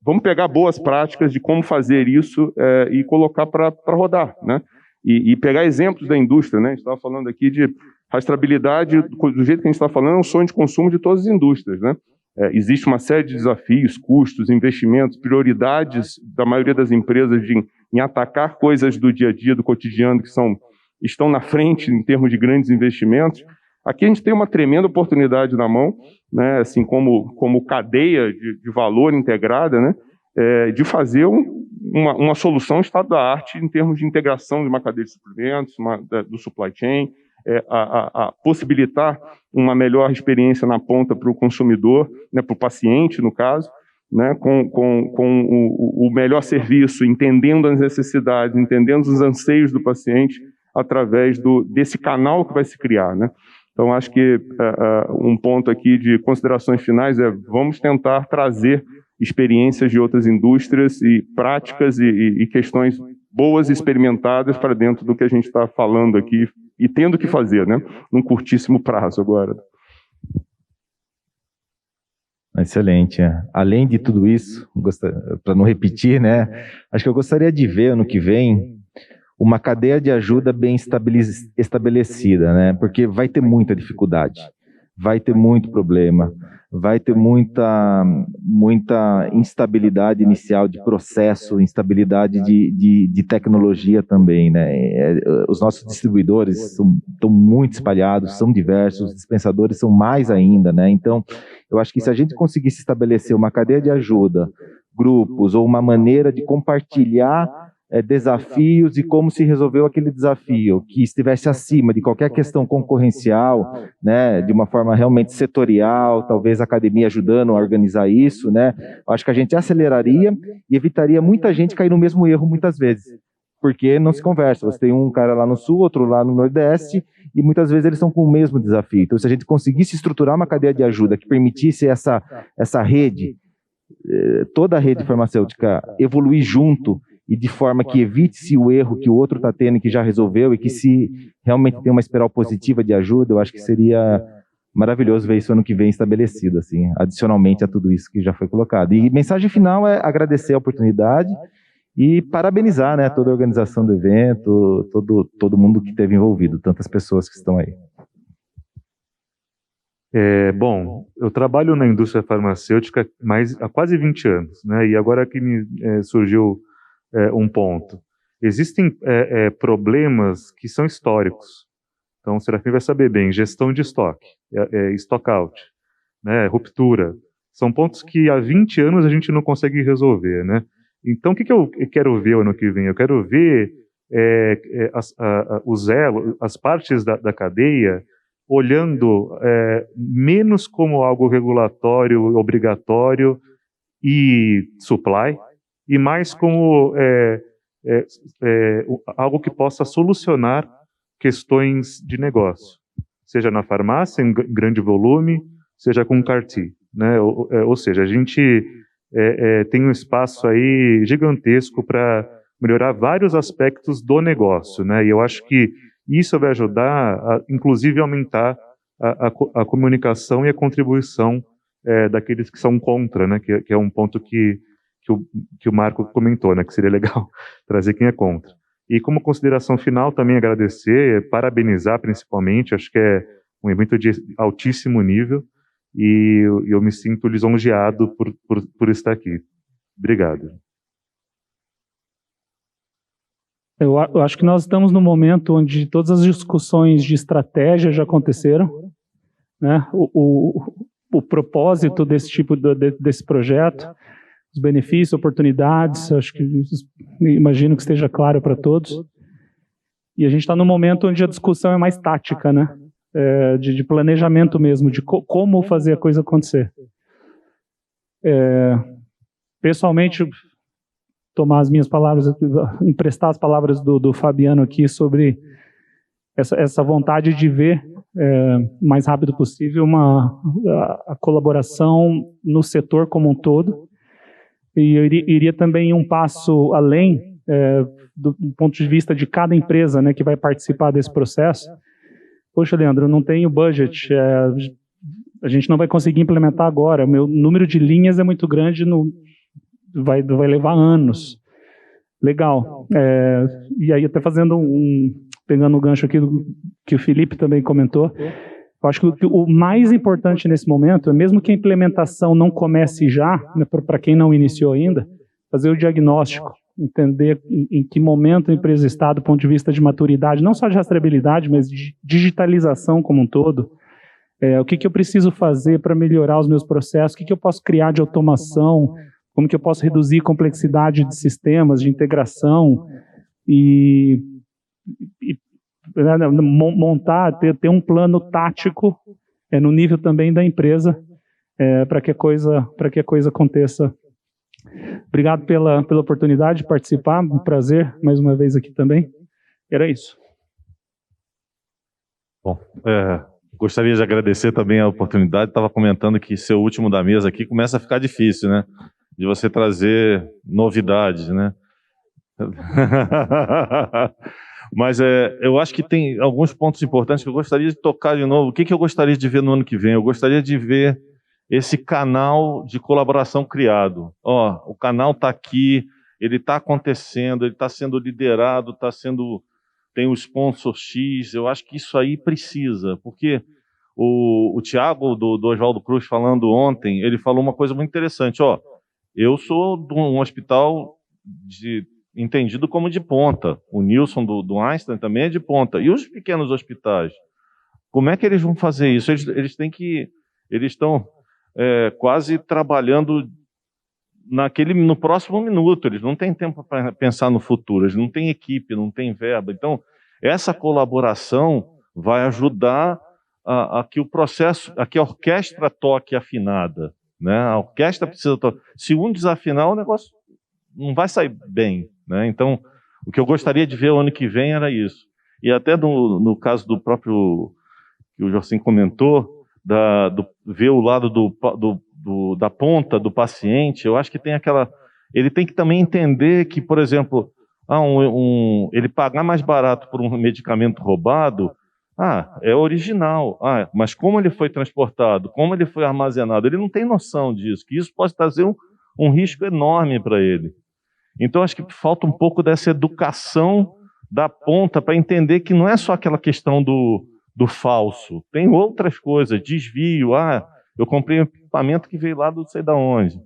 vamos pegar boas práticas de como fazer isso e colocar para rodar, né? E pegar exemplos da indústria, né? A gente estava falando aqui de rastreabilidade, do jeito que a gente está falando, é um sonho de consumo de todas as indústrias, né? Existe uma série de desafios, custos, investimentos, prioridades da maioria das empresas em atacar coisas do dia a dia, do cotidiano, que estão na frente em termos de grandes investimentos. Aqui a gente tem uma tremenda oportunidade na mão, né, assim, como cadeia de valor integrada, né, de fazer uma solução estado-da-arte em termos de integração de uma cadeia de suprimentos, do supply chain, a possibilitar uma melhor experiência na ponta para o consumidor, né, para o paciente, no caso, né, com o melhor serviço, entendendo as necessidades, entendendo os anseios do paciente, através desse canal que vai se criar, né? Então, acho que um ponto aqui de considerações finais vamos tentar trazer experiências de outras indústrias e práticas e questões boas experimentadas para dentro do que a gente está falando aqui e tendo que fazer, né, num curtíssimo prazo agora. Excelente. Além de tudo isso, para não repetir, né, acho que eu gostaria de ver ano que vem uma cadeia de ajuda bem estabelecida, né, porque vai ter muita dificuldade, vai ter muito problema, vai ter muita instabilidade inicial de processo, instabilidade de tecnologia também, né? Os nossos distribuidores estão muito espalhados, são diversos, os dispensadores são mais ainda, né? Então, eu acho que se a gente conseguisse estabelecer uma cadeia de ajuda, grupos, ou uma maneira de compartilhar desafios e como se resolveu aquele desafio, que estivesse acima de qualquer questão concorrencial, né, de uma forma realmente setorial, talvez a academia ajudando a organizar isso, né, eu acho que a gente aceleraria e evitaria muita gente cair no mesmo erro muitas vezes, porque não se conversa, você tem um cara lá no sul, outro lá no nordeste, e muitas vezes eles estão com o mesmo desafio. Então, se a gente conseguisse estruturar uma cadeia de ajuda que permitisse essa rede, toda a rede farmacêutica evoluir junto, e de forma que evite-se o erro que o outro está tendo e que já resolveu, e que se realmente tem uma espiral positiva de ajuda, eu acho que seria maravilhoso ver isso ano que vem estabelecido, assim, adicionalmente a tudo isso que já foi colocado. E mensagem final é agradecer a oportunidade e parabenizar, né, toda a organização do evento, todo mundo que esteve envolvido, tantas pessoas que estão aí. Bom, eu trabalho na indústria farmacêutica há quase 20 anos, né, e agora que me surgiu um ponto. Existem problemas que são históricos. Então, o Serafim vai saber bem, gestão de estoque, stockout, né, ruptura. São pontos que há 20 anos a gente não consegue resolver, né? Então, o que eu quero ver ano que vem? Eu quero ver os elos, as partes da cadeia, olhando menos como algo regulatório, obrigatório e supply, e mais como algo que possa solucionar questões de negócio, seja na farmácia, em grande volume, seja com CAR-T, né? Ou seja, a gente tem um espaço aí gigantesco para melhorar vários aspectos do negócio, né? E eu acho que isso vai ajudar, inclusive, a aumentar a comunicação e a contribuição daqueles que são contra, né? Que é um ponto que o Marco comentou, né, que seria legal trazer quem é contra. E como consideração final, também agradecer, parabenizar principalmente, acho que é um evento de altíssimo nível, e eu me sinto lisonjeado por estar aqui. Obrigado. Eu acho que nós estamos num momento onde todas as discussões de estratégia já aconteceram, né? O propósito desse tipo desse projeto, os benefícios, oportunidades, acho que imagino que esteja claro para todos. E a gente está num momento onde a discussão é mais tática, né? De planejamento mesmo, de como fazer a coisa acontecer. Pessoalmente, tomar as minhas palavras, emprestar as palavras do Fabiano aqui sobre essa vontade de ver o mais rápido possível a colaboração no setor como um todo. E eu iria também um passo além do ponto de vista de cada empresa, né, que vai participar desse processo. Poxa, Leandro, eu não tenho budget, a gente não vai conseguir implementar agora, o meu número de linhas é muito grande, vai levar anos. Legal. E aí, até pegando o gancho aqui que o Felipe também comentou, eu acho que o mais importante nesse momento é, mesmo que a implementação não comece já, né, para quem não iniciou ainda, fazer o diagnóstico, entender em que momento a empresa está do ponto de vista de maturidade, não só de rastreabilidade, mas de digitalização como um todo. O que eu preciso fazer para melhorar os meus processos, o que eu posso criar de automação, como que eu posso reduzir complexidade de sistemas, de integração, e montar, ter um plano tático no nível também da empresa, para que a coisa aconteça. Obrigado pela oportunidade de participar, um prazer mais uma vez aqui também. Era isso. Bom, gostaria de agradecer também a oportunidade. Estava comentando que ser o último da mesa aqui começa a ficar difícil, né? de você trazer novidades, né? Mas eu acho que tem alguns pontos importantes que eu gostaria de tocar de novo. O que eu gostaria de ver no ano que vem? Eu gostaria de ver esse canal de colaboração criado. O canal está aqui, ele está acontecendo, ele está sendo liderado, tem o sponsor X. Eu acho que isso aí precisa, porque o Thiago do Oswaldo Cruz falando ontem, ele falou uma coisa muito interessante. Eu sou de um hospital entendido como de ponta. O Nilson do Einstein também é de ponta. E os pequenos hospitais? Como é que eles vão fazer isso? Eles estão quase trabalhando no próximo minuto. Eles não têm tempo para pensar no futuro. Eles não têm equipe, não têm verba. Então, essa colaboração vai ajudar a que o processo, a que a orquestra toque afinada, né? A orquestra precisa tocar. Se um desafinar, o negócio não vai sair bem, né? Então, o que eu gostaria de ver o ano que vem era isso. E até no caso do próprio, que o Jorcinho comentou, ver o lado da ponta do paciente, eu acho que ele tem que também entender que, por exemplo, ele pagar mais barato por um medicamento roubado, é original. Mas como ele foi transportado, como ele foi armazenado, ele não tem noção disso, que isso pode trazer um risco enorme para ele. Então, acho que falta um pouco dessa educação da ponta para entender que não é só aquela questão do falso. Tem outras coisas, desvio. Eu comprei um equipamento que veio lá do não sei de onde.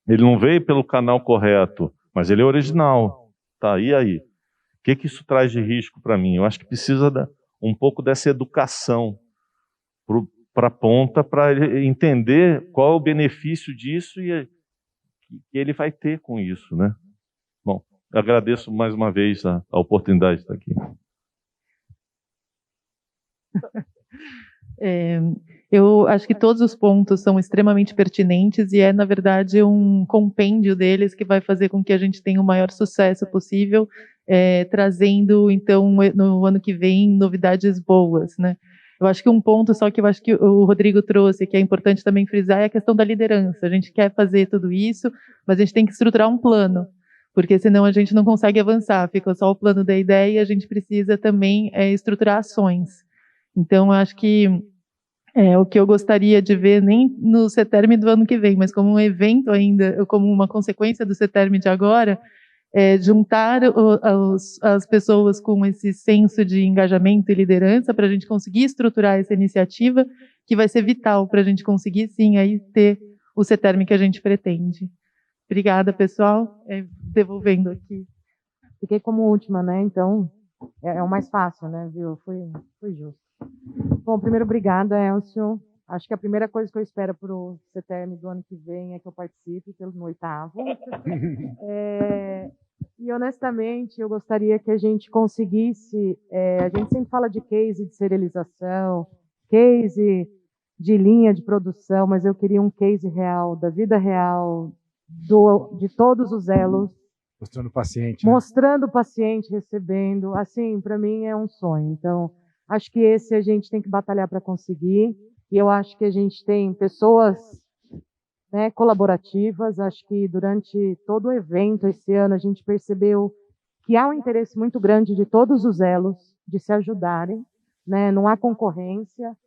Ele não veio pelo canal correto, mas ele é original. Tá, e aí? O que isso traz de risco para mim? Eu acho que precisa um pouco dessa educação para a ponta, para ele entender qual é o benefício disso e que ele vai ter com isso, né? Bom, eu agradeço mais uma vez a oportunidade de estar aqui. Eu acho que todos os pontos são extremamente pertinentes e na verdade, um compêndio deles que vai fazer com que a gente tenha o maior sucesso possível, trazendo, então, no ano que vem, novidades boas, né? Eu acho que um ponto só que eu acho que o Rodrigo trouxe, que é importante também frisar, é a questão da liderança. A gente quer fazer tudo isso, mas a gente tem que estruturar um plano, porque senão a gente não consegue avançar, fica só o plano da ideia e a gente precisa também estruturar ações. Então, eu acho que o que eu gostaria de ver, nem no CETERM do ano que vem, mas como um evento ainda, como uma consequência do CETERM de agora, juntar as pessoas com esse senso de engajamento e liderança para a gente conseguir estruturar essa iniciativa, que vai ser vital para a gente conseguir, sim, aí ter o CETERM que a gente pretende. Obrigada, pessoal. Devolvendo aqui. Fiquei como última, né? Então, é o mais fácil, né? Viu? Foi justo. Bom, primeiro, obrigada, Elcio. Acho que a primeira coisa que eu espero para o CETERM do ano que vem é que eu participe no 8º. E, honestamente, eu gostaria que a gente conseguisse... a gente sempre fala de case de serialização, case de linha de produção, mas eu queria um case real, da vida real, de todos os elos. Mostrando o paciente. Né? Mostrando o paciente, recebendo. Assim, para mim é um sonho. Então, acho que esse a gente tem que batalhar para conseguir. E eu acho que a gente tem pessoas, né, colaborativas. Acho que durante todo o evento esse ano a gente percebeu que há um interesse muito grande de todos os elos de se ajudarem, né? Não há concorrência.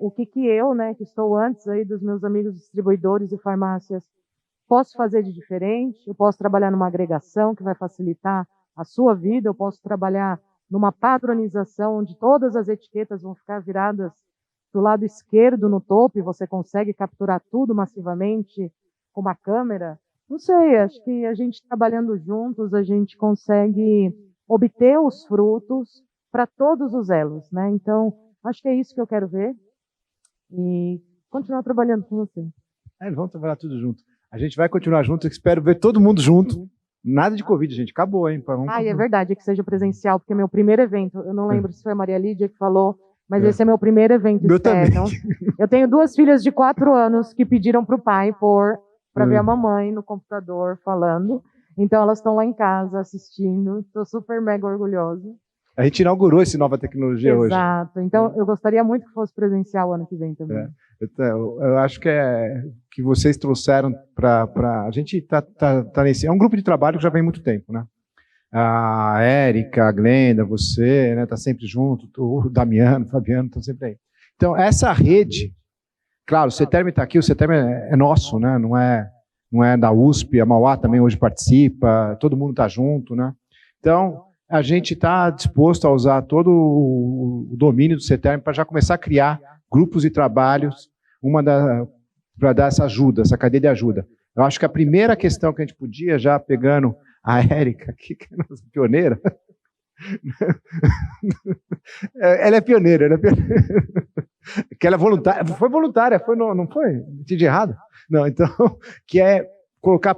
O que eu, né, que estou antes aí dos meus amigos distribuidores e farmácias, posso fazer de diferente? Eu posso trabalhar numa agregação que vai facilitar a sua vida. Eu posso trabalhar numa padronização onde todas as etiquetas vão ficar viradas do lado esquerdo no topo e você consegue capturar tudo massivamente com uma câmera. Não sei, acho que a gente trabalhando juntos, a gente consegue obter os frutos para todos os elos, né? Então, acho que é isso que eu quero ver e continuar trabalhando com você. Vamos trabalhar tudo junto. A gente vai continuar junto, eu espero ver todo mundo junto. Nada de Covid, gente. Acabou, hein? É verdade, que seja presencial, porque é meu primeiro evento. Eu não lembro se foi a Maria Lídia que falou, mas esse é meu primeiro evento externo. Eu tenho 2 filhas de 4 anos que pediram para o pai para ver a mamãe no computador falando. Então elas estão lá em casa assistindo. Estou super mega orgulhosa. A gente inaugurou esse Nova Tecnologia hoje. Exato. Então, eu gostaria muito que fosse presencial ano que vem também. Eu acho que vocês trouxeram para... A gente tá nesse... É um grupo de trabalho que já vem há muito tempo, né? A Érica, a Glenda, você, né? Tá sempre junto. O Damiano, o Fabiano, estão sempre aí. Então, essa rede... Claro, o CETERM está aqui, o CETERM é nosso, né? Não é da USP, a Mauá também hoje participa, todo mundo está junto, né? Então, a gente está disposto a usar todo o domínio do CETERM para já começar a criar grupos de trabalhos para dar essa ajuda, essa cadeia de ajuda. Eu acho que a primeira questão que a gente podia, já pegando a Érica aqui, que é nossa pioneira, ela é pioneira, que ela é voluntária, foi voluntária, não foi? Entendi errado? Não, então, que é colocar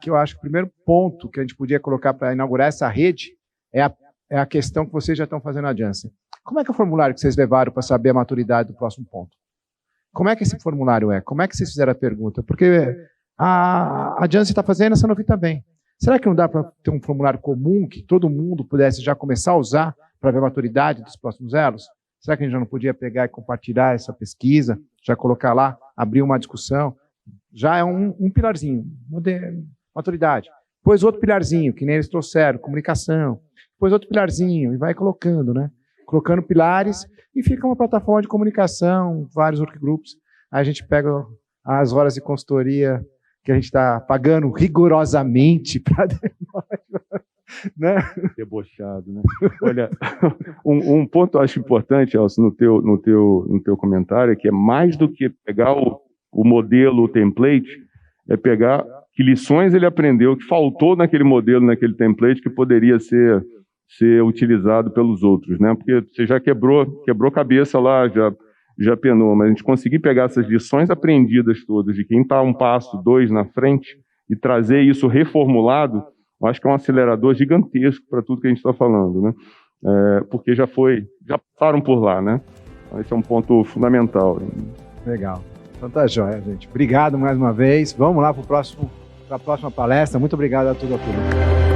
que eu acho que o primeiro ponto que a gente podia colocar para inaugurar essa rede é a questão que vocês já estão fazendo na Janssen. Como é que é o formulário que vocês levaram para saber a maturidade do próximo ponto? Como é que esse formulário é? Como é que vocês fizeram a pergunta? Porque a Janssen está fazendo, a Sanofi também. Será que não dá para ter um formulário comum que todo mundo pudesse já começar a usar para ver a maturidade dos próximos elos? Será que a gente já não podia pegar e compartilhar essa pesquisa, já colocar lá, abrir uma discussão? Já é um pilarzinho, maturidade. Depois outro pilarzinho, que nem eles trouxeram, comunicação. Depois outro pilarzinho, e vai colocando, né? Colocando pilares, e fica uma plataforma de comunicação, vários workgroups. Aí a gente pega as horas de consultoria que a gente está pagando rigorosamente para né? Debochado, né? Olha, um ponto eu acho importante, Elcio, no teu comentário, é que é mais do que pegar o modelo, o template, é pegar que lições ele aprendeu, que faltou naquele modelo, naquele template, que poderia ser utilizado pelos outros, né? Porque você já quebrou cabeça lá, já penou, mas a gente conseguir pegar essas lições aprendidas todas, de quem está um passo, dois na frente, e trazer isso reformulado, eu acho que é um acelerador gigantesco para tudo que a gente está falando, né? Porque já passaram por lá, né? Esse é um ponto fundamental. Legal. Então tá jóia, gente. Obrigado mais uma vez. Vamos lá para a próxima palestra. Muito obrigado a toda a turma.